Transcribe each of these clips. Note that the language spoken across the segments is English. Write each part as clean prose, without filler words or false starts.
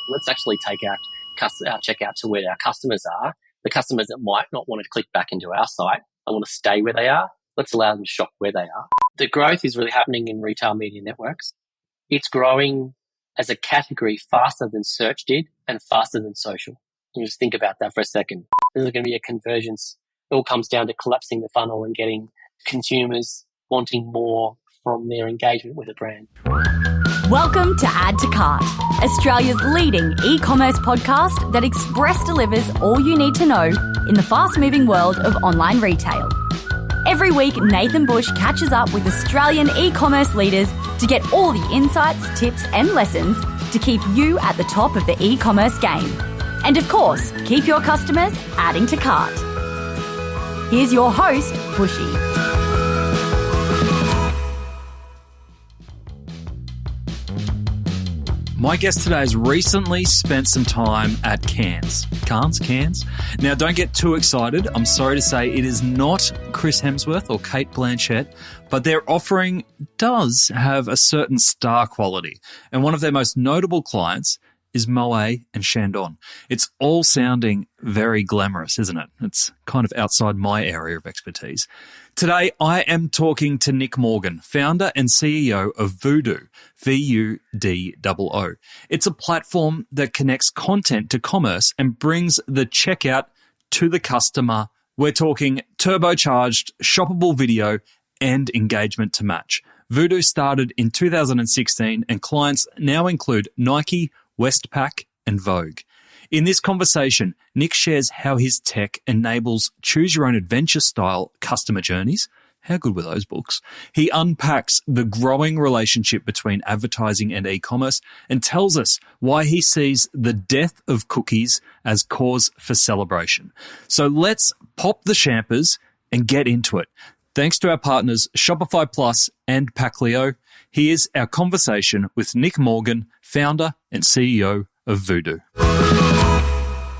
Let's actually take our checkout to where our customers are. The customers that might not want to click back into our site and want to stay where they are, let's allow them to shop where they are. The growth is really happening in retail media networks. It's growing as a category faster than search did and faster than social. You just think about that for a second. There's going to be a convergence. It all comes down to collapsing the funnel and getting consumers wanting more from their engagement with a brand. Welcome to Add to Cart, Australia's leading e-commerce podcast that express delivers all you need to know in the fast-moving world of online retail. Every week, Nathan Bush catches up with Australian e-commerce leaders to get all the insights, tips and lessons to keep you at the top of the e-commerce game. And of course, keep your customers adding to cart. Here's your host, Bushy. My guest today has recently spent some time at Cannes. Cannes? Now, don't get too excited. I'm sorry to say it is not Chris Hemsworth or Kate Blanchett, but their offering does have a certain star quality. And one of their most notable clients is Moet and Chandon. It's all sounding very glamorous, isn't it? It's kind of outside my area of expertise. Today, I am talking to Nick Morgan, founder and CEO of Vudoo, Vudoo. It's a platform that connects content to commerce and brings the checkout to the customer. We're talking turbocharged, shoppable video and engagement to match. Vudoo started in 2016 and clients now include Nike, Westpac and Vogue. In this conversation, Nick shares how his tech enables choose-your-own-adventure style customer journeys. How good were those books? He unpacks the growing relationship between advertising and e-commerce and tells us why he sees the death of cookies as cause for celebration. So let's pop the champers and get into it. Thanks to our partners Shopify Plus and Pacleo, here's our conversation with Nick Morgan, founder and CEO of Vudoo.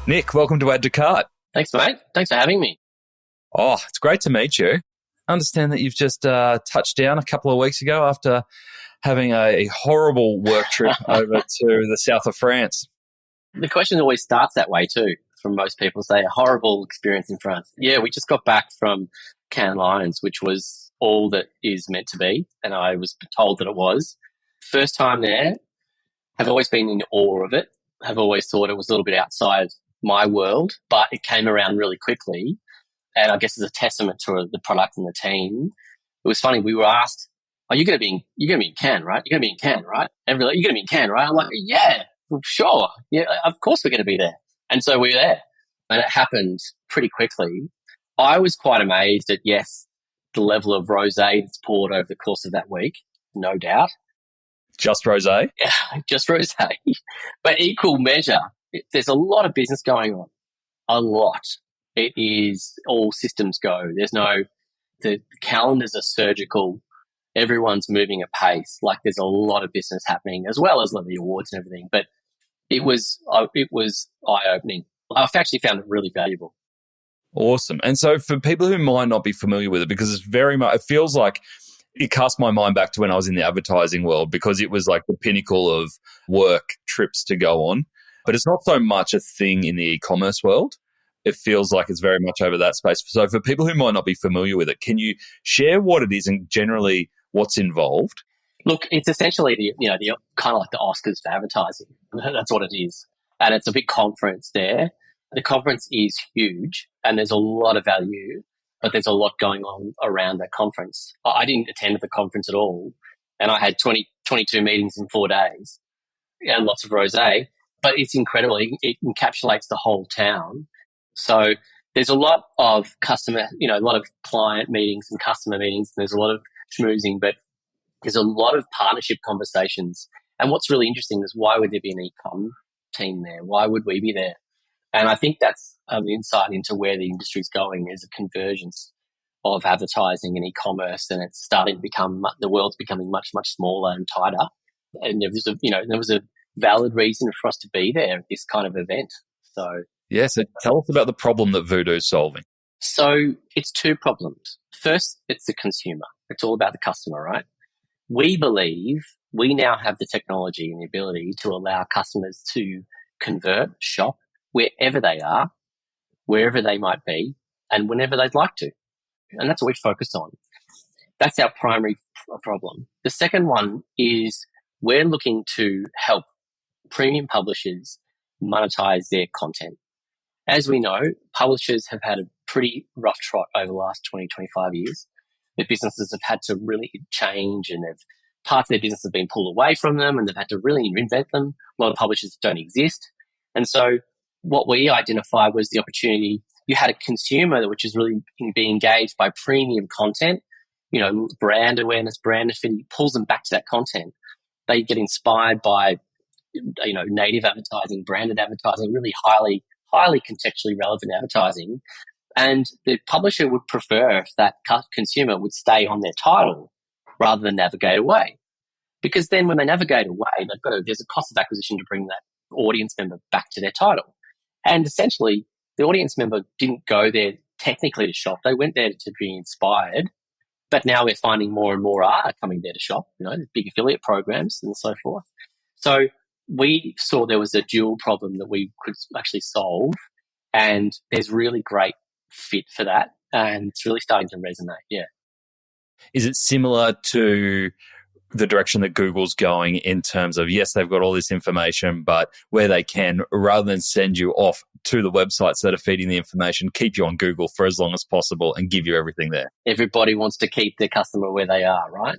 Nick, welcome to Add to Cart. Thanks, mate. Thanks for having me. Oh, it's great to meet you. I understand that you've just touched down a couple of weeks ago after having a horrible work trip over to the south of France. The question always starts that way too, from most people say a horrible experience in France. Yeah, we just got back from Cannes Lions, which was all that is meant to be, and I was told that it was. First time there, have always been in awe of it. Have always thought it was a little bit outside my world, but it came around really quickly. And I guess as a testament to the product and the team, it was funny. We were asked, "Are you going to be in Cannes, right? You're going to be in Cannes, right?" And we're like, "You're going to be in Cannes, right?" I'm like, "Yeah, well, sure. Yeah, of course we're going to be there." And so we were there, and it happened pretty quickly. I was quite amazed at, yes, the level of rosé that's poured over the course of that week, no doubt. Just rosé? Yeah, just rosé. But equal measure, there's a lot of business going on. A lot. It is all systems go. The calendars are surgical. Everyone's moving at pace. Like there's a lot of business happening as well as the awards and everything. But it was eye-opening. I've actually found it really valuable. Awesome. And so for people who might not be familiar with it, because it's very much, it feels like it cast my mind back to when I was in the advertising world because it was like the pinnacle of work trips to go on. But it's not so much a thing in the e-commerce world. It feels like it's very much over that space. So for people who might not be familiar with it, can you share what it is and generally what's involved? Look, it's essentially the kind of like the Oscars for advertising. That's what it is. And it's a big conference there. The conference is huge and there's a lot of value, but there's a lot going on around that conference. I didn't attend the conference at all, and I had 22 meetings in 4 days and lots of rosé, but it's incredible. It encapsulates the whole town. So there's a lot of a lot of client meetings and customer meetings, and there's a lot of schmoozing, but there's a lot of partnership conversations. And what's really interesting is why would there be an e-com team there? Why would we be there? And I think that's an insight into where the industry's going is a convergence of advertising and e-commerce, and it's starting to become, the world's becoming much, much smaller and tighter. And there was a valid reason for us to be there at this kind of event. So tell us about the problem that Vudoo is solving. So it's two problems. First, it's the consumer. It's all about the customer, right? We believe we now have the technology and the ability to allow customers to convert, shop wherever they are, wherever they might be, and whenever they'd like to. And that's what we focus on. That's our primary problem. The second one is we're looking to help premium publishers monetize their content. As we know, publishers have had a pretty rough trot over the last 20, 25 years. Their businesses have had to really change, and parts of their business have been pulled away from them, and they've had to really reinvent them. A lot of publishers don't exist. And so what we identified was the opportunity. You had a consumer which is really being engaged by premium content, brand awareness, brand affinity, pulls them back to that content. They get inspired by, native advertising, branded advertising, really highly contextually relevant advertising. And the publisher would prefer if that consumer would stay on their title rather than navigate away. Because then when they navigate away, there's a cost of acquisition to bring that audience member back to their title. And essentially, the audience member didn't go there technically to shop. They went there to be inspired. But now we're finding more and more are coming there to shop, big affiliate programs and so forth. So we saw there was a dual problem that we could actually solve, and there's really great fit for that, and it's really starting to resonate. Yeah. Is it similar to the direction that Google's going in terms of, yes, they've got all this information, but where they can, rather than send you off to the websites that are feeding the information, keep you on Google for as long as possible and give you everything there? Everybody wants to keep their customer where they are, right?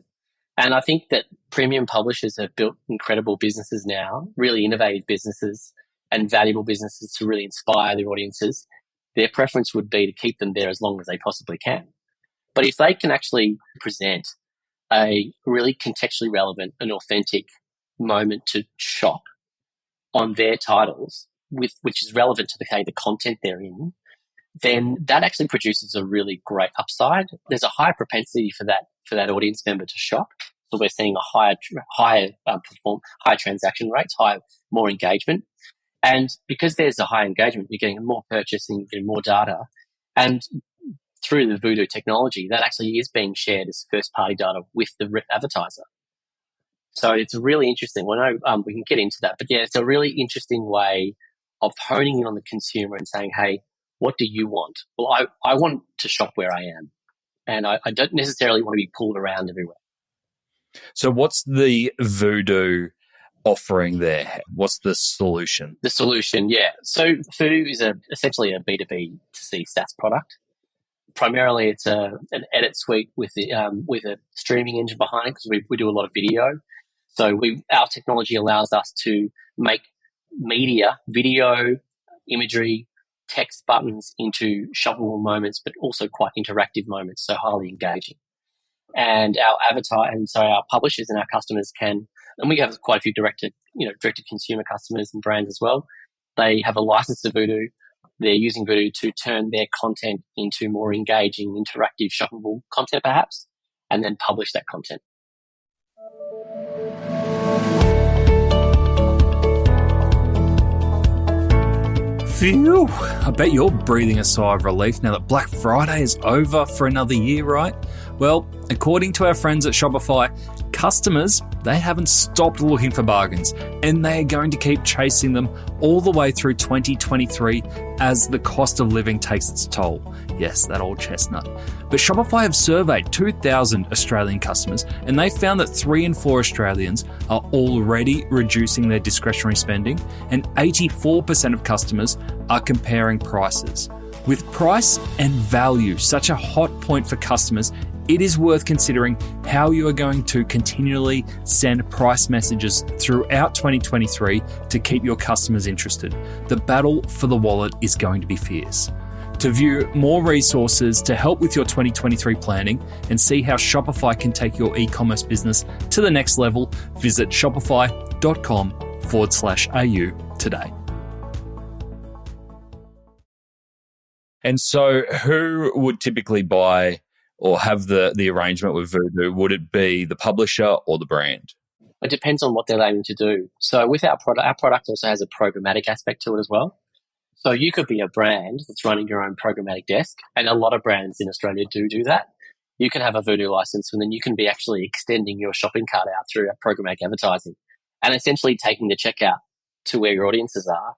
And I think that premium publishers have built incredible businesses now, really innovative businesses and valuable businesses to really inspire their audiences. Their preference would be to keep them there as long as they possibly can. But if they can actually present a really contextually relevant and authentic moment to shop on their titles, which is relevant to the content they're in, then that actually produces a really great upside. There's a higher propensity for that audience member to shop. So we're seeing a higher transaction rates, more engagement. And because there's a high engagement, you're getting more purchasing, you're getting more data. And through the Vudoo technology, that actually is being shared as first-party data with the advertiser. So it's really interesting. Well, we can get into that. But yeah, it's a really interesting way of honing in on the consumer and saying, hey, what do you want? Well, I want to shop where I am. And I don't necessarily want to be pulled around everywhere. So what's the Vudoo offering there? What's the solution? The solution, yeah. So Vudoo is essentially a B2B to C SaaS product. Primarily, it's an edit suite with a streaming engine behind it, because we do a lot of video. So our technology allows us to make media, video, imagery, text buttons into shoppable moments, but also quite interactive moments, so highly engaging. And our publishers and our customers can, and we have quite a few direct to consumer customers and brands as well. They have a license to Vudoo. They're using Vudoo to turn their content into more engaging, interactive, shoppable content perhaps, and then publish that content. Phew, I bet you're breathing a sigh of relief now that Black Friday is over for another year, right? Well, according to our friends at Shopify, customers, they haven't stopped looking for bargains, and they are going to keep chasing them all the way through 2023 as the cost of living takes its toll. Yes, that old chestnut. But Shopify have surveyed 2,000 Australian customers, and they found that 3 in 4 Australians are already reducing their discretionary spending, and 84% of customers are comparing prices. With price and value such a hot point for customers, it is worth considering how you are going to continually send price messages throughout 2023 to keep your customers interested. The battle for the wallet is going to be fierce. To view more resources to help with your 2023 planning and see how Shopify can take your e-commerce business to the next level, visit shopify.com/au today. And so who would typically buy or have the arrangement with Vudoo? Would it be the publisher or the brand? It depends on what they're aiming to do. So with our product also has a programmatic aspect to it as well. So you could be a brand that's running your own programmatic desk, and a lot of brands in Australia do that. you can have a Voodoo license and then you can be actually extending your shopping cart out through programmatic advertising and essentially taking the checkout to where your audiences are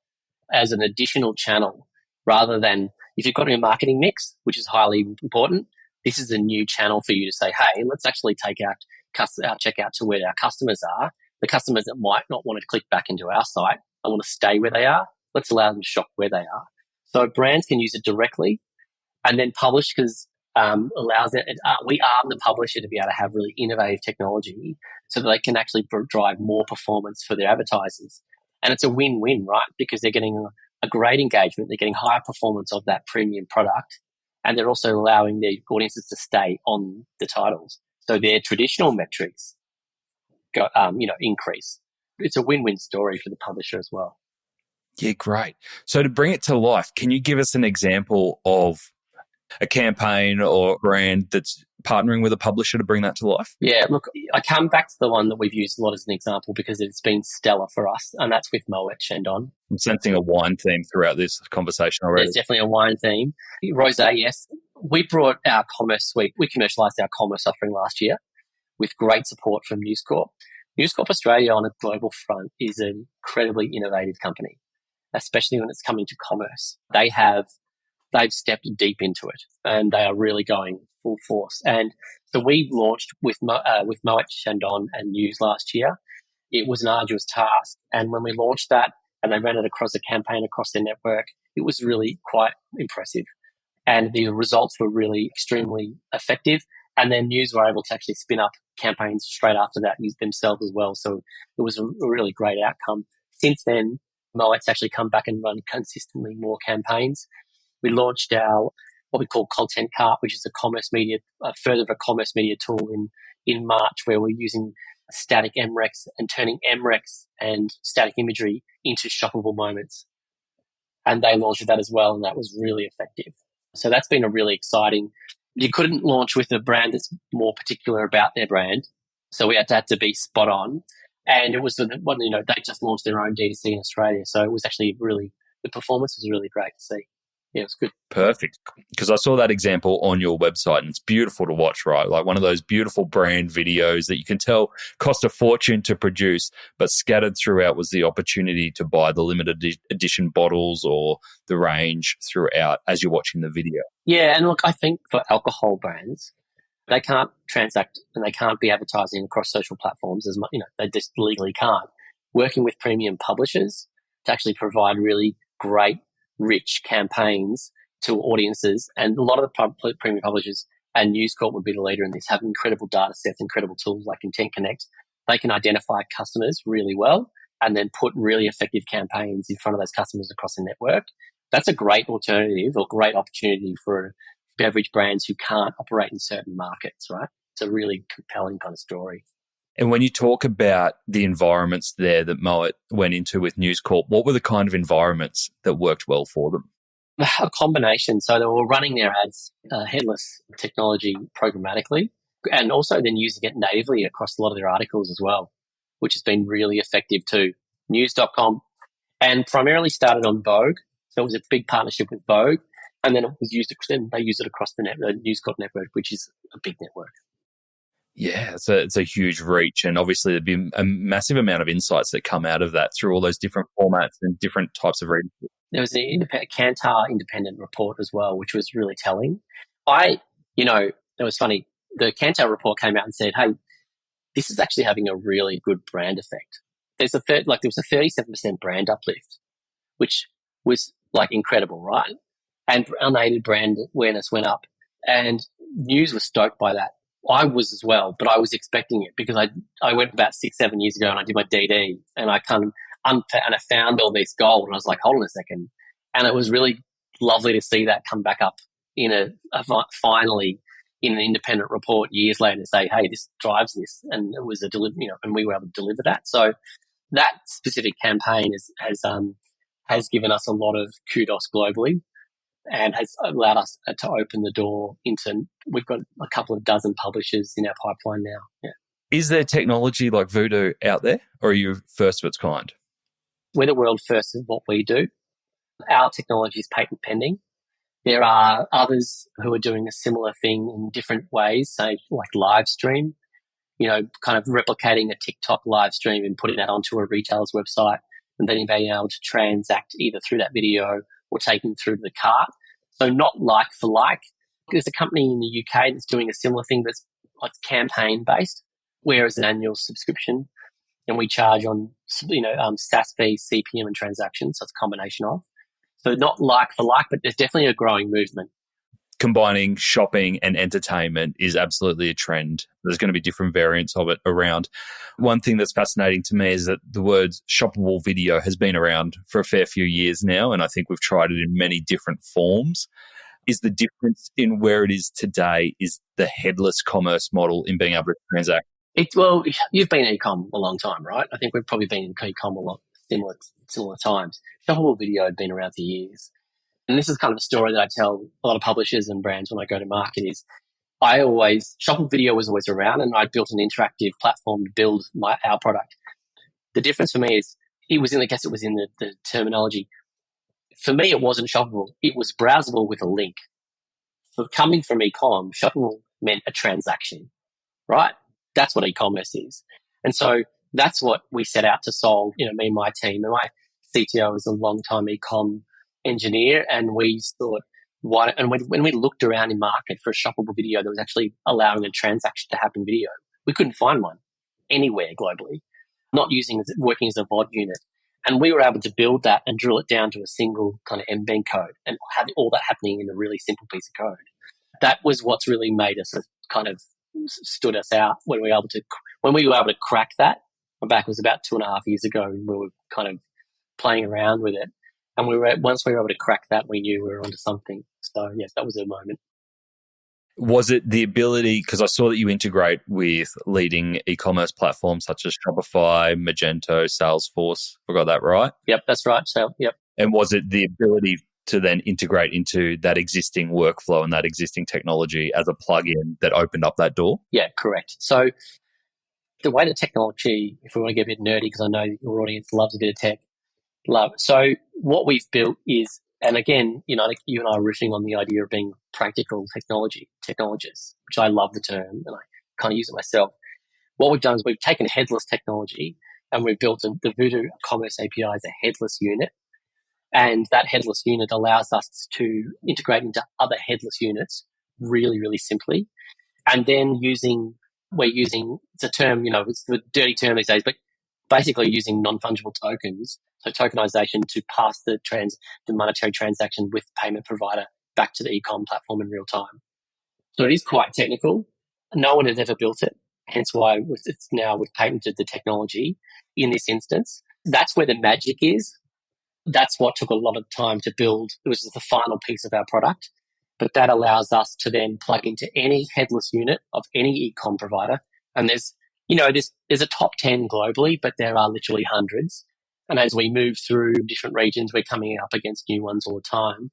as an additional channel rather than if you've got a marketing mix, which is highly important, this is a new channel for you to say, hey, let's actually take our checkout to where our customers are. The customers that might not want to click back into our site, I want to stay where they are. Let's allow them to shop where they are. So brands can use it directly and then publishers allows it. We arm the publisher to be able to have really innovative technology so that they can actually drive more performance for their advertisers. And it's a win-win, right? Because they're getting a great engagement. They're getting higher performance of that premium product. And they're also allowing their audiences to stay on the titles. So their traditional metrics increase. It's a win-win story for the publisher as well. Yeah, great. So to bring it to life, can you give us an example of a campaign or brand that's partnering with a publisher to bring that to life? Yeah, look, I come back to the one that we've used a lot as an example because it's been stellar for us, and that's with Moet Chandon. I'm sensing a wine theme throughout this conversation already. There's definitely a wine theme. Rosé, yes. We brought our commerce suite. We commercialised our commerce offering last year with great support from News Corp. News Corp Australia on a global front is an incredibly innovative company, especially when it's coming to commerce. They've stepped deep into it and they are really going full force. And so we launched with Moet Chandon and News last year. It was an arduous task. And when we launched that and they ran it across a campaign across their network, it was really quite impressive. And the results were really extremely effective. And then News were able to actually spin up campaigns straight after that themselves as well. So it was a really great outcome. Since then, Moet's actually come back and run consistently more campaigns. We launched our what we call Content Cart, which is a commerce media tool in March, where we're using static MRECs and turning MRECs and static imagery into shoppable moments. And they launched that as well, and that was really effective. So that's been a really exciting. You couldn't launch with a brand that's more particular about their brand, so we had to be spot on. And it was they just launched their own D2C in Australia, so it was actually the performance was really great to see. Yeah, it's good. Perfect. Because I saw that example on your website and it's beautiful to watch, right? Like one of those beautiful brand videos that you can tell cost a fortune to produce, but scattered throughout was the opportunity to buy the limited edition bottles or the range throughout as you're watching the video. Yeah, and look, I think for alcohol brands, they can't transact and they can't be advertising across social platforms as much, they just legally can't. Working with premium publishers to actually provide really great rich campaigns to audiences, and a lot of the premium publishers and News Corp would be the leader in this, have incredible data sets, incredible tools like Intent Connect. They can identify customers really well and then put really effective campaigns in front of those customers across the network. That's a great alternative or great opportunity for beverage brands who can't operate in certain markets, right? It's a really compelling kind of story. And when you talk about the environments there that Moet went into with News Corp, what were the kind of environments that worked well for them? A combination. So they were running their ads, headless technology programmatically, and also then using it natively across a lot of their articles as well, which has been really effective too. News.com, and primarily started on Vogue. So it was a big partnership with Vogue, and then they used it across the News Corp network, which is a big network. Yeah, it's a huge reach, and obviously there'd be a massive amount of insights that come out of that through all those different formats and different types of reading. There was a Kantar independent report as well, which was really telling. It was funny. The Kantar report came out and said, hey, this is actually having a really good brand effect. There was a 37% brand uplift, which was incredible, right? And unaided brand awareness went up, and News was stoked by that. I was as well, but I was expecting it because I went about 6-7 years ago and I did my DD and I kind of and I found all this gold and I was like, hold on a second. And it was really lovely to see that come back up finally in an independent report years later to say, hey, this drives this. And it was and we were able to deliver that. So that specific campaign has given us a lot of kudos globally, and has allowed us to open the door into, we've got a couple of dozen publishers in our pipeline now. Yeah. Is there technology like Voodoo out there, or are you first of its kind? We're the world first of what we do. Our technology is patent pending, There are others who are doing a similar thing in different ways, say like live stream, kind of replicating a TikTok live stream and putting that onto a retailer's website and then being able to transact either through that video or taking through to the cart. So not like for like. There's a company in the UK that's doing a similar thing that's like campaign based, whereas an annual subscription, and we charge on SaaS fees, CPM, and transactions. So it's a combination of. So not like for like, but there's definitely a growing movement. Combining shopping and entertainment is absolutely a trend. There's going to be different variants of it around. One thing that's fascinating to me is that the word shoppable video has been around for a fair few years now, and I think we've tried it in many different forms. Is the difference in where it is today is the headless commerce model in being able to transact? Well, you've been in e-com a long time, right? I think we've probably been in e-com a lot similar times. Shoppable video had been around for years. And this is kind of a story that I tell a lot of publishers and brands when I go to market is shoppable video was always around, and I built an interactive platform to build our product. The difference for me is it was in the terminology. For me, it wasn't shoppable. It was browsable with a link. So coming from e-com, shoppable meant a transaction, right? That's what e-commerce is. And so that's what we set out to solve, me and my team. And my CTO is a long-time e-com engineer, and we thought, when we looked around in market for a shoppable video that was actually allowing a transaction to happen video, we couldn't find one anywhere globally, working as a VOD unit. And we were able to build that and drill it down to a single kind of mbed code and have all that happening in a really simple piece of code. That was what's really made us kind of stood us out when we were able to crack that. Back was about 2.5 years ago. We were kind of playing around with it. And once we were able to crack that, we knew we were onto something. So yes, that was a moment. Was it the ability, because I saw that you integrate with leading e-commerce platforms such as Shopify, Magento, Salesforce, I got that right? Yep, that's right. So, yep. And was it the ability to then integrate into that existing workflow and that existing technology as a plugin that opened up that door? Yeah, correct. So the way the technology, if we want to get a bit nerdy, because I know your audience loves a bit of tech, so what we've built is, and again, like you and I are riffing on the idea of being practical technologists, which I love the term and I kind of use it myself. What we've done is we've taken headless technology and we've built the Vudoo Commerce API as a headless unit. And that headless unit allows us to integrate into other headless units really, really simply. And then we're using, it's a term, it's the dirty term these days, but basically using non-fungible tokens, so tokenization to pass the monetary transaction with the payment provider back to the e-com platform in real time. So it is quite technical. No one has ever built it, hence why we've patented the technology in this instance. That's where the magic is. That's what took a lot of time to build. It was the final piece of our product, but that allows us to then plug into any headless unit of any e-com provider. And there's a top 10 globally, but there are literally hundreds. And as we move through different regions, we're coming up against new ones all the time.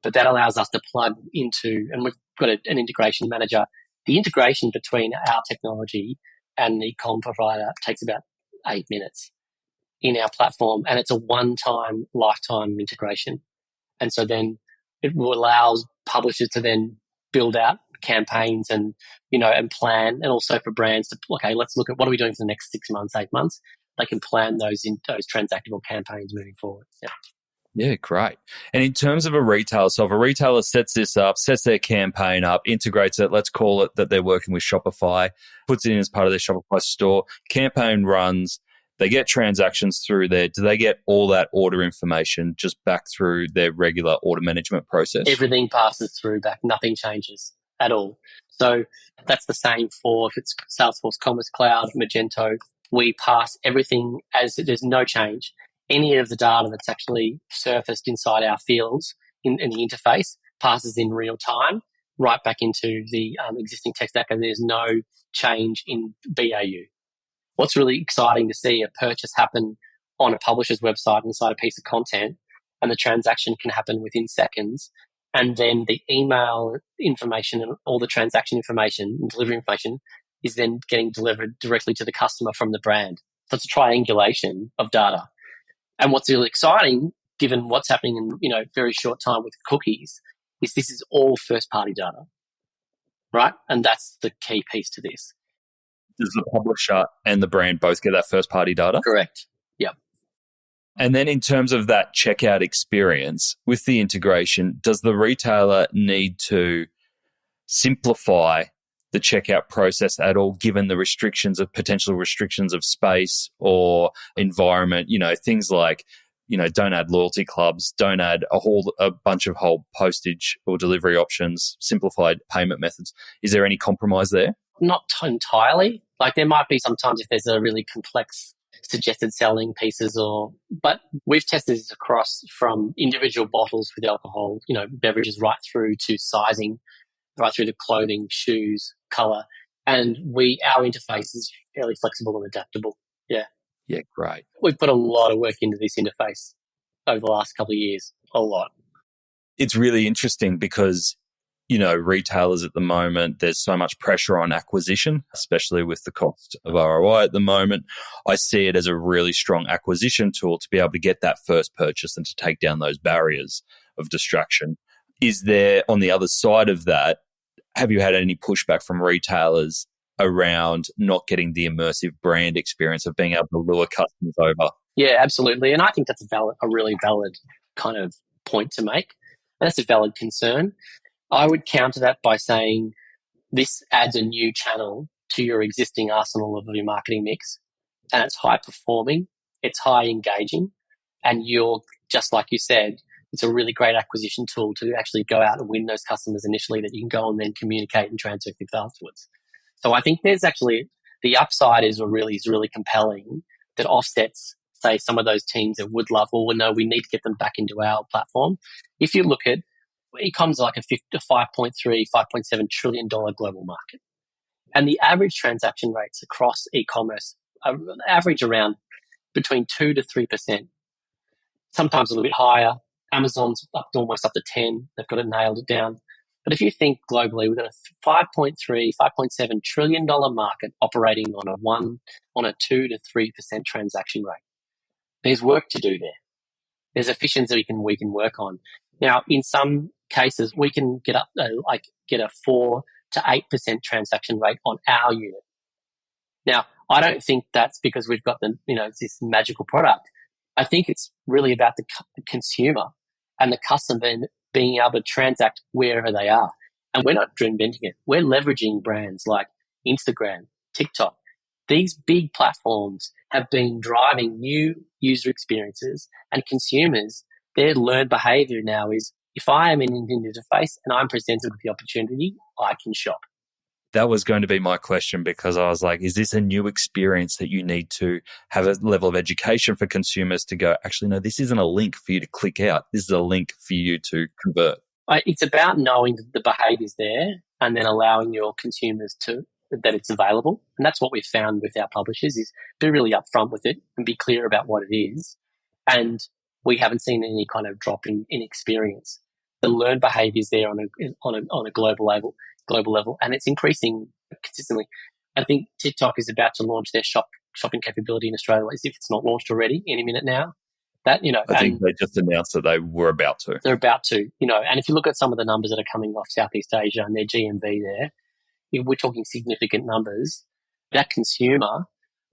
But that allows us to plug into, and we've got an integration manager. The integration between our technology and the e-com provider takes about 8 minutes in our platform, and it's a one-time, lifetime integration. And so then it allows publishers to then build out campaigns and plan, and also for brands to, okay, let's look at what are we doing for the next 6 months, 8 months. They can plan those transactable campaigns moving forward. Yeah. Yeah, great. And in terms of a retailer, so if a retailer sets this up, sets their campaign up, integrates it, let's call it that they're working with Shopify, puts it in as part of their Shopify store, campaign runs, they get transactions through there. Do they get all that order information just back through their regular order management process? Everything passes through back. Nothing changes at all. So that's the same for if it's Salesforce Commerce Cloud, Magento. We pass everything as there's no change. Any of the data that's actually surfaced inside our fields in the interface passes in real time right back into the existing tech stack, and there's no change in BAU. What's really exciting to see a purchase happen on a publisher's website inside a piece of content, and the transaction can happen within seconds, and then the email information and all the transaction information and delivery information is then getting delivered directly to the customer from the brand. So it's a triangulation of data. And what's really exciting, given what's happening in very short time with cookies, is this is all first-party data, right? And that's the key piece to this. Does the publisher and the brand both get that first-party data? Correct. Yep. And then in terms of that checkout experience with the integration, does the retailer need to simplify the checkout process at all, given the potential restrictions of space or environment? Things like, don't add loyalty clubs, don't add a bunch of whole postage or delivery options, simplified payment methods. Is there any compromise there? Not entirely. Like there might be sometimes if there's a really complex suggested selling pieces but we've tested this across from individual bottles with alcohol, beverages right through to sizing, right through to clothing, shoes, color. And our interface is fairly flexible and adaptable. Yeah. Yeah, great. We've put a lot of work into this interface over the last couple of years. A lot. It's really interesting because retailers at the moment, there's so much pressure on acquisition, especially with the cost of ROI at the moment. I see it as a really strong acquisition tool to be able to get that first purchase and to take down those barriers of distraction. Is there, on the other side of that, have you had any pushback from retailers around not getting the immersive brand experience of being able to lure customers over? Yeah, absolutely. And I think that's a really valid kind of point to make. And that's a valid concern. I would counter that by saying this adds a new channel to your existing arsenal of your marketing mix, and it's high performing, it's high engaging, and you're, just like you said, it's a really great acquisition tool to actually go out and win those customers initially that you can go and then communicate and transfer with afterwards. So I think there's actually the upside is really compelling that offsets, say, some of those teams that would love, well, no, we need to get them back into our platform. If you look at e-com's like a $5.3, $5.7 trillion global market. And the average transaction rates across e-commerce average around between 2 to 3%, sometimes a little bit higher. Amazon's almost up to 10. They've got it nailed it down. But if you think globally, we've got a $5.3, $5.7 trillion market operating on a 2 to 3% transaction rate. There's work to do there. There's efficiency we can work on. Now, in some cases, we can get a 4 to 8% transaction rate on our unit. Now, I don't think that's because we've got this magical product. I think it's really about the consumer and the customer being able to transact wherever they are. And we're not inventing it. We're leveraging brands like Instagram, TikTok. These big platforms have been driving new user experiences, and consumers, their learned behavior now is, if I am in an interface and I'm presented with the opportunity, I can shop. That was going to be my question, because I was like, is this a new experience that you need to have a level of education for consumers to go, actually, no, this isn't a link for you to click out. This is a link for you to convert. It's about knowing that the behavior's there and then allowing your consumers that it's available. And that's what we've found with our publishers, is be really upfront with it and be clear about what it is. And we haven't seen any kind of drop in experience. The learned behavior is there on a global level, and it's increasing consistently. I think TikTok is about to launch their shopping capability in Australia, as if it's not launched already any minute now. I think they just announced that they were about to. They're about to, and if you look at some of the numbers that are coming off Southeast Asia and their GMV there, we're talking significant numbers. That consumer,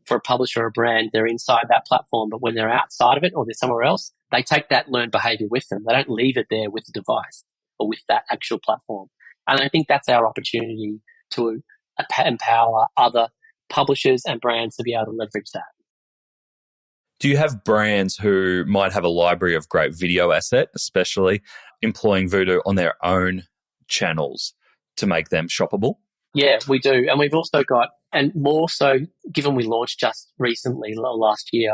for a publisher or a brand, they're inside that platform, but when they're outside of it or they're somewhere else, they take that learned behavior with them. They don't leave it there with the device or with that actual platform. And I think that's our opportunity to empower other publishers and brands to be able to leverage that. Do you have brands who might have a library of great video asset, especially employing Vudoo on their own channels to make them shoppable? Yeah, we do. And we've also got, and more so, given we launched just recently, last year,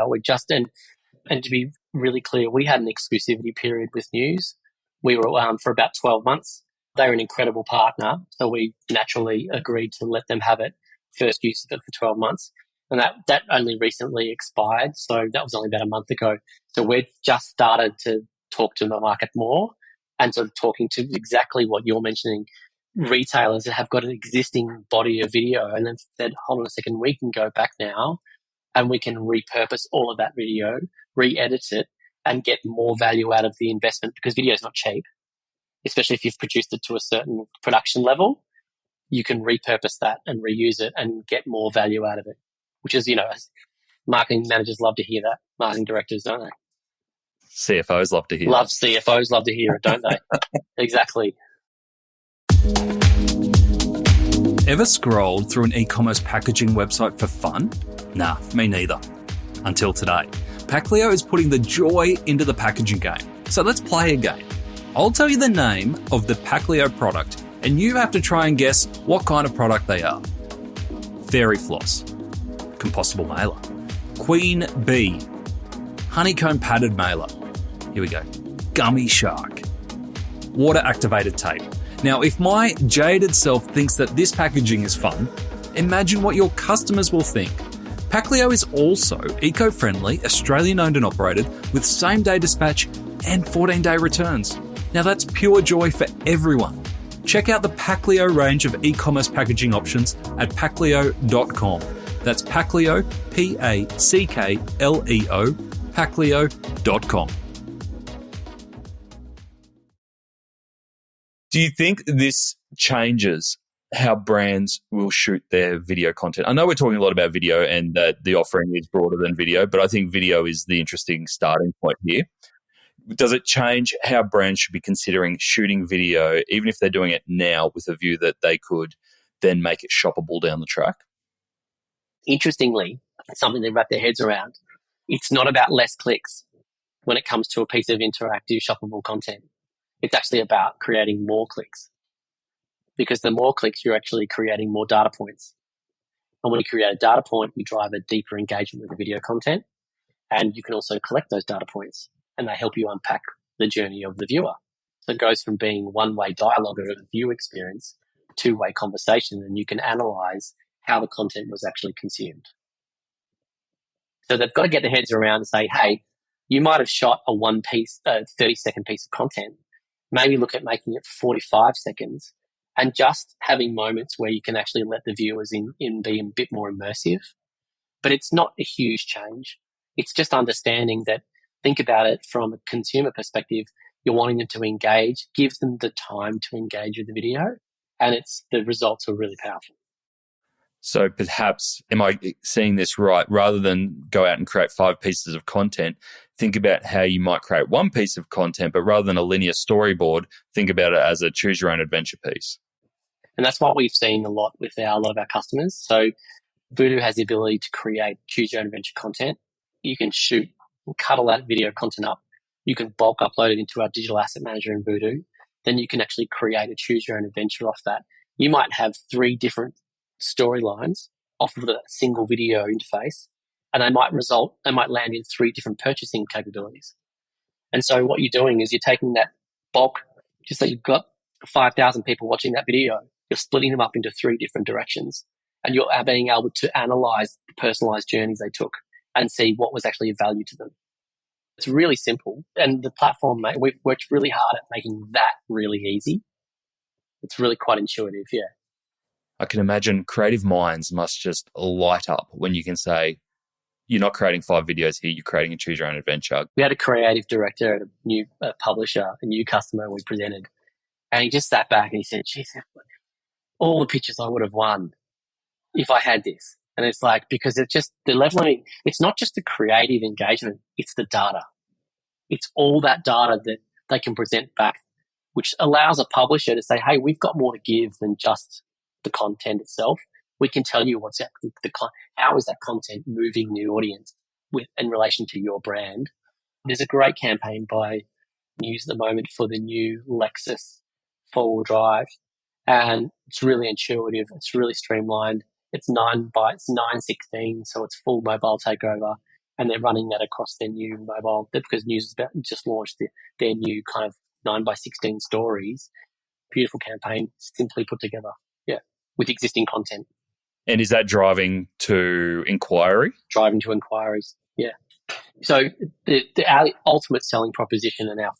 and to be really clear, we had an exclusivity period with News. We were for about 12 months. They're an incredible partner, so we naturally agreed to let them have it, first use of it for 12 months. And that only recently expired, so that was only about a month ago. So we've just started to talk to the market more and sort of talking to exactly what you're mentioning, retailers that have got an existing body of video and then said, hold on a second, we can go back now and we can repurpose all of that video, re-edit it, and get more value out of the investment, because video is not cheap. especially if you've produced it to a certain production level, you can repurpose that and reuse it and get more value out of it, which is, marketing managers love to hear that. Marketing directors, don't they? CFOs love to hear that. CFOs love to hear it, don't they? Exactly. Ever scrolled through an e-commerce packaging website for fun? Nah, me neither. Until today. Packleo is putting the joy into the packaging game. So let's play a game. I'll tell you the name of the Packleo product, and you have to try and guess what kind of product they are. Fairy floss, compostable mailer, queen bee, honeycomb padded mailer. Here we go. Gummy shark, water activated tape. Now, if my jaded self thinks that this packaging is fun, imagine what your customers will think. Packleo is also eco-friendly, Australian-owned and operated, with same-day dispatch and 14-day returns. Now that's pure joy for everyone. Check out the Packleo range of e-commerce packaging options at packleo.com. That's Packleo, Packleo, packleo.com. Do you think this changes how brands will shoot their video content? I know we're talking a lot about video and that the offering is broader than video, but I think video is the interesting starting point here. Does it change how brands should be considering shooting video, even if they're doing it now with a view that they could then make it shoppable down the track? Interestingly, it's something they wrap their heads around. It's not about less clicks when it comes to a piece of interactive shoppable content. It's actually about creating more clicks, because the more clicks, you're actually creating more data points. And when you create a data point, you drive a deeper engagement with the video content, and you can also collect those data points, and they help you unpack the journey of the viewer. So it goes from being one-way dialogue or a view experience, two-way conversation, and you can analyze how the content was actually consumed. So they've got to get their heads around and say, hey, you might have shot a 30-second piece of content. Maybe look at making it 45 seconds and just having moments where you can actually let the viewers in be a bit more immersive. But it's not a huge change. It's just understanding that, think about it from a consumer perspective, you're wanting them to engage, give them the time to engage with the video, and the results are really powerful. So perhaps, am I seeing this right? Rather than go out and create 5 pieces of content, think about how you might create one piece of content, but rather than a linear storyboard, think about it as a choose your own adventure piece. And that's what we've seen a lot with a lot of our customers. So Vudoo has the ability to create choose your own adventure content. You can shoot and cut all that video content up. You can bulk upload it into our digital asset manager in Vudoo. Then you can actually create a choose your own adventure off that. You might have 3 different storylines off of a single video interface, and they might land in 3 different purchasing capabilities. And so what you're doing is you're taking that bulk, just that you've got 5,000 people watching that video, you're splitting them up into 3 different directions, and you're being able to analyze the personalized journeys they took and see what was actually of value to them. It's really simple, and the platform, we've worked really hard at making that really easy. It's really quite intuitive, yeah. I can imagine creative minds must just light up when you can say, you're not creating 5 videos here, you're creating a choose your own adventure. We had a creative director at a new publisher, a new customer we presented, and he just sat back and he said, geez, all the pictures I would have won if I had this. And it's like, because it's just the leveling, it's not just the creative engagement, it's the data. It's all that data that they can present back, which allows a publisher to say, hey, we've got more to give than just the content itself. We can tell you what's how is that content moving the audience in relation to your brand. There's a great campaign by News at the moment for the new Lexus 4-wheel drive, and it's really intuitive. It's really streamlined. It's 9:16, so it's full mobile takeover, and they're running that across their new mobile, because News has just launched their new kind of 9:16 stories. Beautiful campaign, simply put together. Yeah, with existing content. And is that driving to inquiries? Yeah. So our ultimate selling proposition in our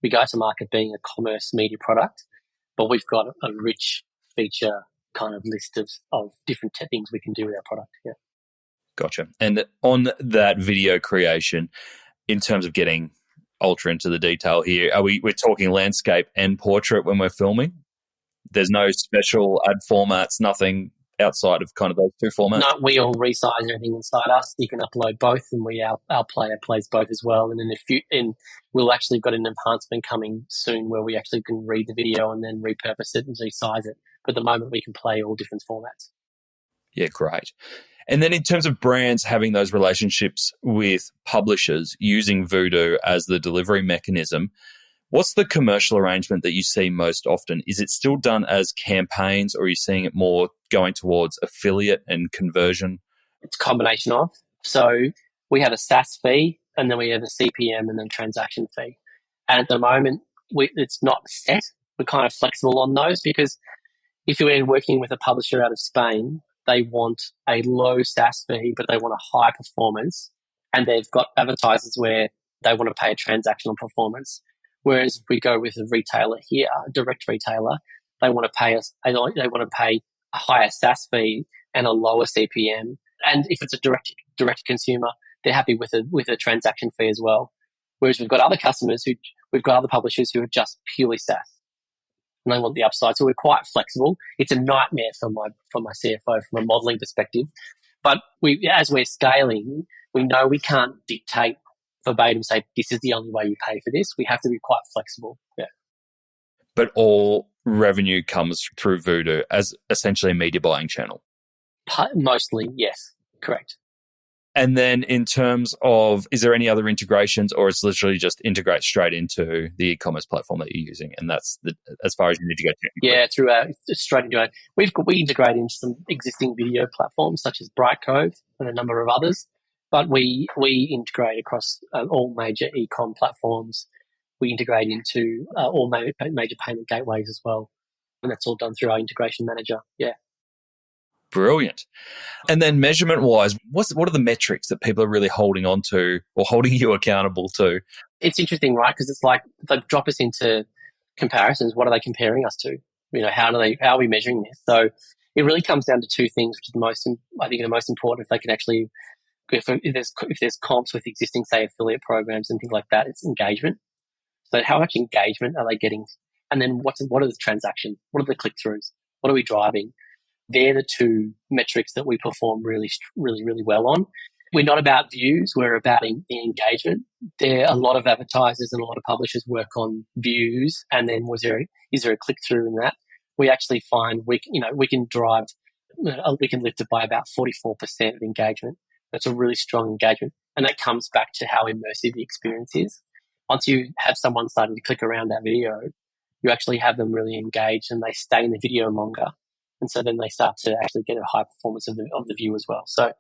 we go to market being a commerce media product, but we've got a rich feature kind of list of different things we can do with our product. Yeah. Gotcha. And on that video creation, in terms of getting ultra into the detail here. We're talking landscape and portrait when we're filming? There's no special ad formats, nothing outside of kind of those two formats? No, we all resize everything inside us. You can upload both, and our player plays both as well. And then we'll actually got an enhancement coming soon where we actually can read the video and then repurpose it and resize it. But at the moment, we can play all different formats. Yeah, great. And then in terms of brands having those relationships with publishers using Vudoo as the delivery mechanism, what's the commercial arrangement that you see most often? Is it still done as campaigns, or are you seeing it more going towards affiliate and conversion? It's a combination of. So we have a SaaS fee, and then we have a CPM and then transaction fee. And at the moment, it's not set. We're kind of flexible on those because if you're working with a publisher out of Spain, they want a low SaaS fee, but they want a high performance. And they've got advertisers where they want to pay a transactional performance. Whereas if we go with a retailer here, a direct retailer, they want to pay a higher SaaS fee and a lower CPM. And if it's a direct consumer, they're happy with a transaction fee as well. Whereas we've got other publishers who are just purely SaaS, and they want the upside. So we're quite flexible. It's a nightmare for my CFO from a modelling perspective. But as we're scaling, we know we can't dictate verbatim, say this is the only way you pay for this. We have to be quite flexible. Yeah. But all revenue comes through Vudoo as essentially a media buying channel. Mostly, yes, correct. And then in terms of, is there any other integrations, or it's literally just integrate straight into the e-commerce platform that you're using, and that's as far as you need to go to? Yeah, straight into it. We integrate into some existing video platforms such as Brightcove and a number of others, but we integrate across all major e-com platforms. We integrate into all major payment gateways as well, and that's all done through our integration manager. Yeah. Brilliant. And then measurement-wise, what are the metrics that people are really holding on to or holding you accountable to? It's interesting, right? Because it's like if they drop us into comparisons, what are they comparing us to? How are we measuring this? So it really comes down to two things, which is the most important. If they can actually, if there's comps with existing, say, affiliate programs and things like that, it's engagement. So how much engagement are they getting? And then what are the transactions? What are the click-throughs? What are we driving? They're the two metrics that we perform really, really, really well on. We're not about views. We're about the engagement. A lot of advertisers and a lot of publishers work on views, and then is there a click-through in that? We actually find we can lift it by about 44% of engagement. That's a really strong engagement, and that comes back to how immersive the experience is. Once you have someone starting to click around that video, you actually have them really engaged, and they stay in the video longer. And so then they start to actually get a high performance of the view as well. So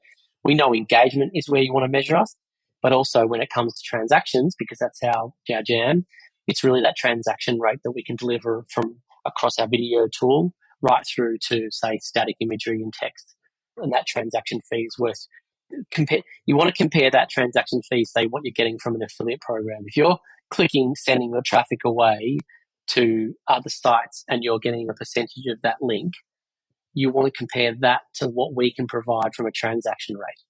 we know engagement is where you want to measure us, but also when it comes to transactions, because that's our jam, it's really that transaction rate that we can deliver from across our video tool right through to, say, static imagery and text. And that transaction fee is worth you want to compare that transaction fee, say, what you're getting from an affiliate program. If you're sending your traffic away to other sites and you're getting a percentage of that link, you want to compare that to what we can provide from a transaction rate.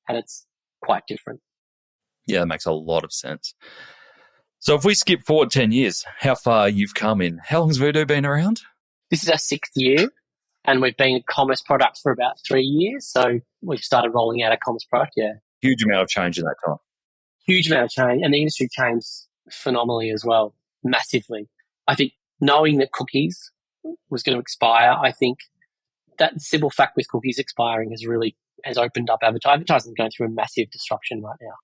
And it's quite different. Yeah, that makes a lot of sense. So if we skip forward 10 years, how far you've come in? How long has Vudoo been around? This is our 6th year, and we've been a commerce product for about 3 years. So we've started rolling out a commerce product, yeah. Huge amount of change in that time. Huge amount of change. And the industry changed phenomenally as well, massively. I think knowing that cookies was going to expire, I think that simple fact with cookies expiring has opened up advertising. Advertising is going through a massive disruption right now.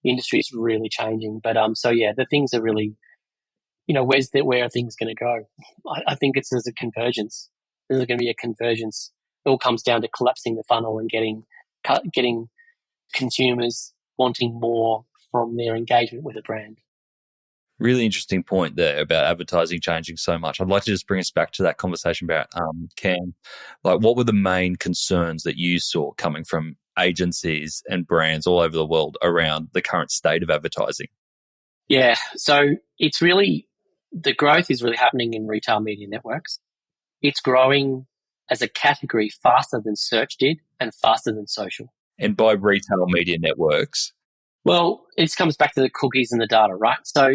The industry is really changing. But the things are really, where are things going to go? I think there's a convergence. There's going to be a convergence. It all comes down to collapsing the funnel and getting consumers wanting more from their engagement with a brand. Really interesting point there about advertising changing so much. I'd like to just bring us back to that conversation about Cam. Like, what were the main concerns that you saw coming from agencies and brands all over the world around the current state of advertising? Yeah, so it's really, the growth is really happening in retail media networks. It's growing as a category faster than search did and faster than social. And by retail media networks, Well, it comes back to the cookies and the data, right? So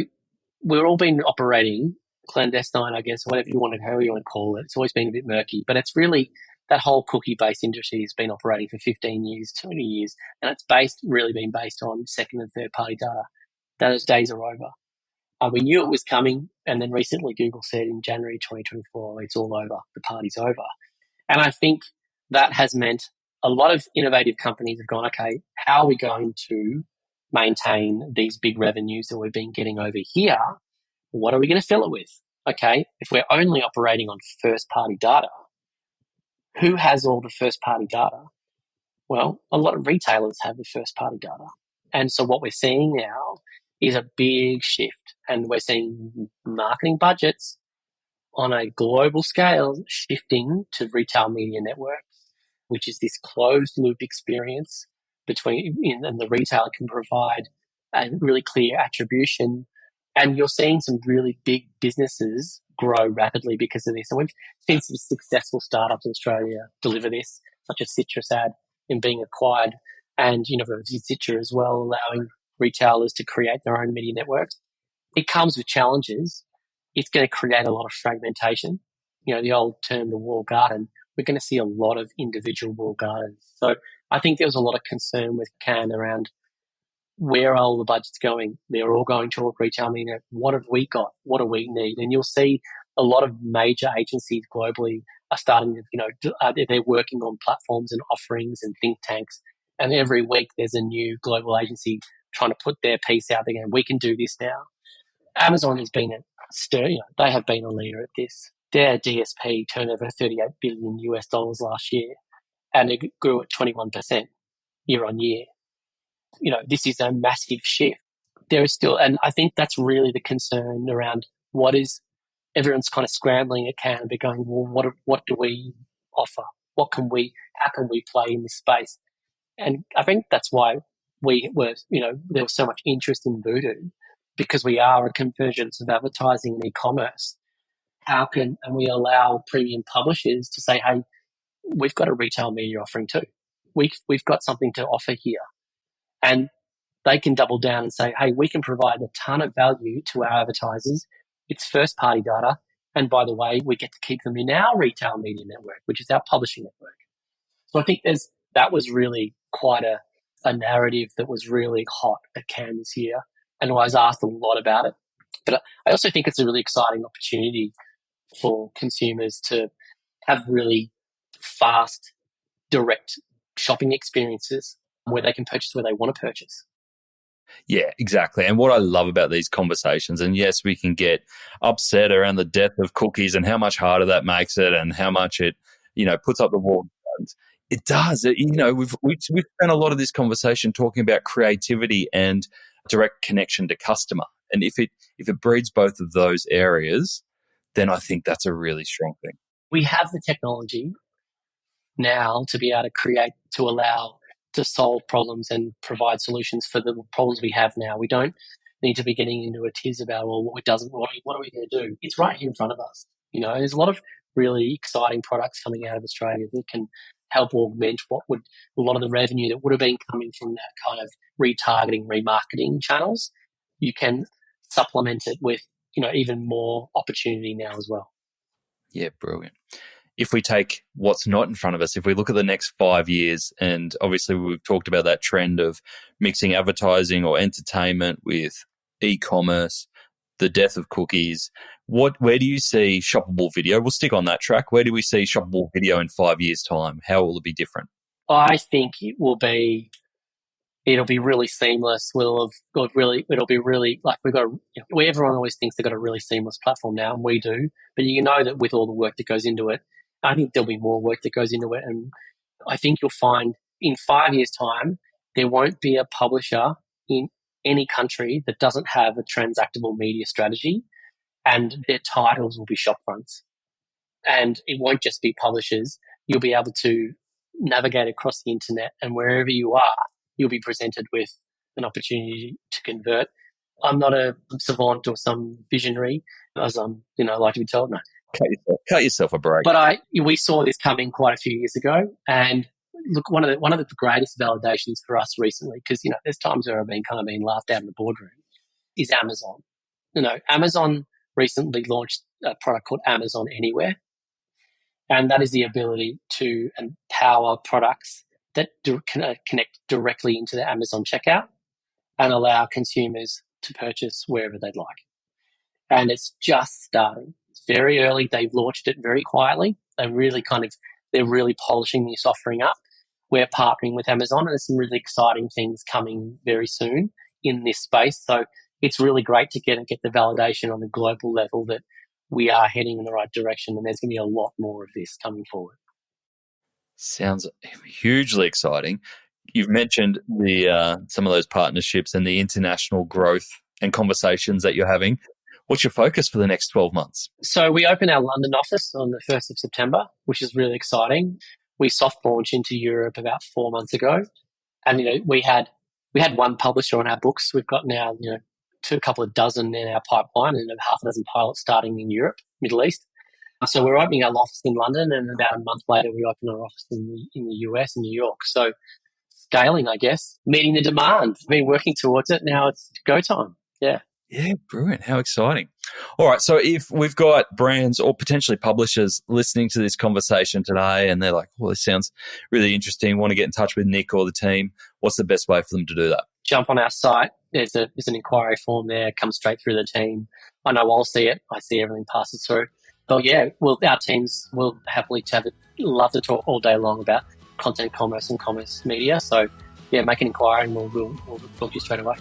we've all been operating clandestine, I guess, whatever you want to, however you want to call it. It's always been a bit murky, but it's really that whole cookie-based industry has been operating for 15 years, 20 years, and it's really been based on second and third-party data. Those days are over. We knew it was coming, and then recently Google said in January 2024, it's all over, the party's over. And I think that has meant a lot of innovative companies have gone, okay, how are we going to maintain these big revenues that we've been getting over here? What are we going to fill it with? Okay, if we're only operating on first party data, who has all the first party data? Well, a lot of retailers have the first party data. And so what we're seeing now is a big shift, and we're seeing marketing budgets on a global scale shifting to retail media networks, which is this closed loop experience and the retailer can provide a really clear attribution. And you're seeing some really big businesses grow rapidly because of this. And we've seen some successful startups in Australia deliver this, such as Citrus Ad in being acquired, and Citrus as well, allowing retailers to create their own media networks. It comes with challenges. It's going to create a lot of fragmentation. The old term, the walled garden. We're going to see a lot of individual walled gardens. So I think there was a lot of concern with Can around where are all the budgets going? They're all going to retail media. What have we got? What do we need? And you'll see a lot of major agencies globally are starting to, they're working on platforms and offerings and think tanks. And every week there's a new global agency trying to put their piece out there. And we can do this now. Amazon has been they have been a leader at this. Their DSP turned over $38 billion last year, and it grew at 21% year on year. This is a massive shift. There is still, and I think that's really the concern around everyone's kind of scrambling at Canada, going, well, what do we offer? How can we play in this space? And I think that's why there was so much interest in Vudoo, because we are a convergence of advertising and e-commerce. And we allow premium publishers to say, hey, we've got a retail media offering too. We've got something to offer here. And they can double down and say, hey, we can provide a ton of value to our advertisers. It's first party data. And by the way, we get to keep them in our retail media network, which is our publishing network. So I think that was really quite a narrative that was really hot at Cannes this year. And I was asked a lot about it. But I also think it's a really exciting opportunity for consumers to have really fast, direct shopping experiences where they can purchase where they want to purchase. Yeah, exactly. And what I love about these conversations, and yes, we can get upset around the death of cookies and how much harder that makes it and how much it, puts up the wall. It does. We've spent a lot of this conversation talking about creativity and direct connection to customer. And if it breeds both of those areas, then I think that's a really strong thing. We have the technology now to be able to create, to solve problems and provide solutions for the problems we have now. We don't need to be getting into a tiz about, well, what are we going to do? It's right here in front of us. There's a lot of really exciting products coming out of Australia that can help augment a lot of the revenue that would have been coming from that kind of retargeting, remarketing channels. You can supplement it with, even more opportunity now as well. Yeah, brilliant. If we take what's not in front of us, if we look at the next 5 years, and obviously we've talked about that trend of mixing advertising or entertainment with e-commerce, the death of cookies, where do you see shoppable video? We'll stick on that track. Where do we see shoppable video in 5 years' time? How will it be different? I think it'll be really seamless. It'll be really like everyone always thinks they've got a really seamless platform now, and we do. But you know that with all the work that goes into it, I think there'll be more work that goes into it. And I think you'll find in 5 years' time, there won't be a publisher in any country that doesn't have a transactable media strategy, and their titles will be shop fronts. And it won't just be publishers. You'll be able to navigate across the internet, and wherever you are, you'll be presented with an opportunity to convert. I'm not a savant or some visionary, as like to be told. No. Cut yourself a break. But we saw this coming quite a few years ago, and look, one of the greatest validations for us recently, because, there's times where I've been laughed out in the boardroom, is Amazon. Amazon recently launched a product called Amazon Anywhere. And that is the ability to empower products that connect directly into the Amazon checkout and allow consumers to purchase wherever they'd like. And it's just starting. It's very early. They've launched it very quietly. They're really polishing this offering up. We're partnering with Amazon, and there's some really exciting things coming very soon in this space. So it's really great to get the validation on the global level that we are heading in the right direction, and there's going to be a lot more of this coming forward. Sounds hugely exciting. You've mentioned some of those partnerships and the international growth and conversations that you're having. What's your focus for the next 12 months? So we open our London office on the 1st of September, which is really exciting. We soft launched into Europe about 4 months ago. And, we had one publisher on our books. We've got now, a couple of dozen in our pipeline and half a dozen pilots starting in Europe, Middle East. So we're opening our office in London, and about a month later we open our office in the US, in New York. So scaling, I guess, meeting the demand. We've been working towards it. Now it's go time. Yeah. Yeah, brilliant. How exciting. All right. So if we've got brands or potentially publishers listening to this conversation today and they're like, well, this sounds really interesting, want to get in touch with Nick or the team, what's the best way for them to do that? Jump on our site. There's an inquiry form there. Come straight through the team. I know I'll see it. I see everything passes through. But yeah, our teams will happily love to talk all day long about content commerce and commerce media. So yeah, make an inquiry and we'll talk to you straight away.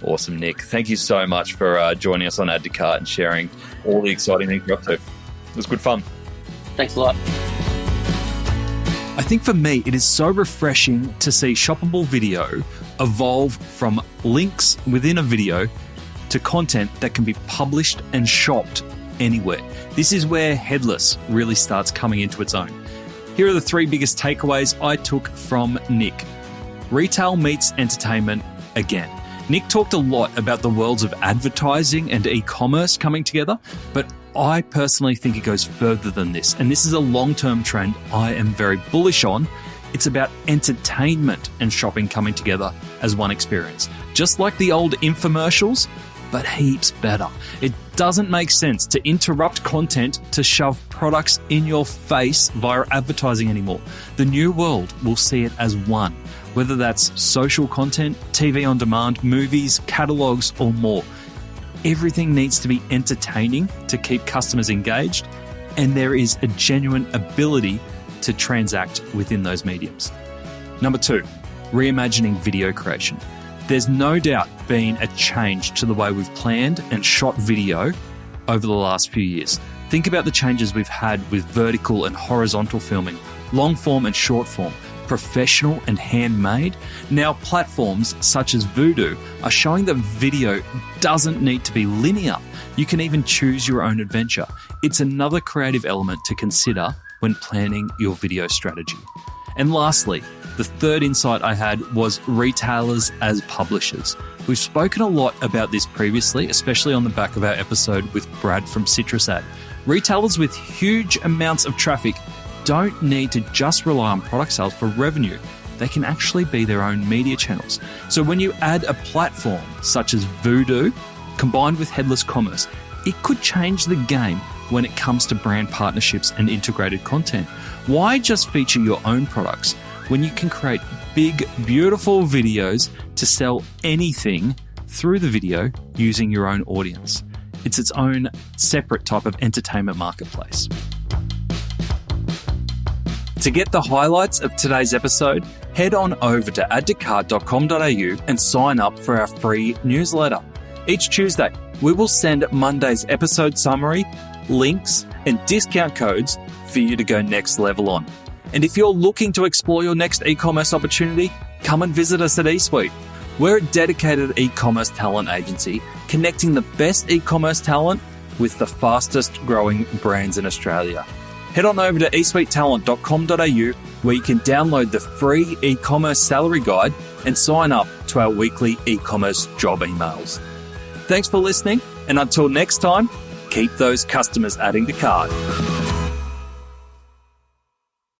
Awesome, Nick. Thank you so much for joining us on Add to Cart and sharing all the exciting things you're up to. It was good fun. Thanks a lot. I think for me, it is so refreshing to see shoppable video evolve from links within a video to content that can be published and shopped anywhere. This is where headless really starts coming into its own. Here are the 3 biggest takeaways I took from Nick. Retail meets entertainment again. Nick talked a lot about the worlds of advertising and e-commerce coming together, but I personally think it goes further than this. And this is a long-term trend I am very bullish on. It's about entertainment and shopping coming together as one experience. Just like the old infomercials, but heaps better. It doesn't make sense to interrupt content to shove products in your face via advertising anymore. The new world will see it as one, whether that's social content, TV on demand, movies, catalogs, or more. Everything needs to be entertaining to keep customers engaged, and there is a genuine ability to transact within those mediums. Number 2, reimagining video creation. There's no doubt been a change to the way we've planned and shot video over the last few years. Think about the changes we've had with vertical and horizontal filming, long form and short form, professional and handmade. Now platforms such as Vudoo are showing that video doesn't need to be linear. You can even choose your own adventure. It's another creative element to consider when planning your video strategy. And lastly, the third insight I had was retailers as publishers. We've spoken a lot about this previously, especially on the back of our episode with Brad from CitrusAd. Retailers with huge amounts of traffic don't need to just rely on product sales for revenue. They can actually be their own media channels. So when you add a platform such as Vudoo combined with headless commerce, it could change the game when it comes to brand partnerships and integrated content. Why just feature your own products when you can create big, beautiful videos to sell anything through the video using your own audience? It's its own separate type of entertainment marketplace. To get the highlights of today's episode, head on over to addtocart.com.au and sign up for our free newsletter. Each Tuesday, we will send Monday's episode summary, links, and discount codes for you to go next level on. And if you're looking to explore your next e-commerce opportunity, come and visit us at eSuite. We're a dedicated e-commerce talent agency connecting the best e-commerce talent with the fastest growing brands in Australia. Head on over to eSuitetalent.com.au where you can download the free e-commerce salary guide and sign up to our weekly e-commerce job emails. Thanks for listening, and until next time, keep those customers adding to cart.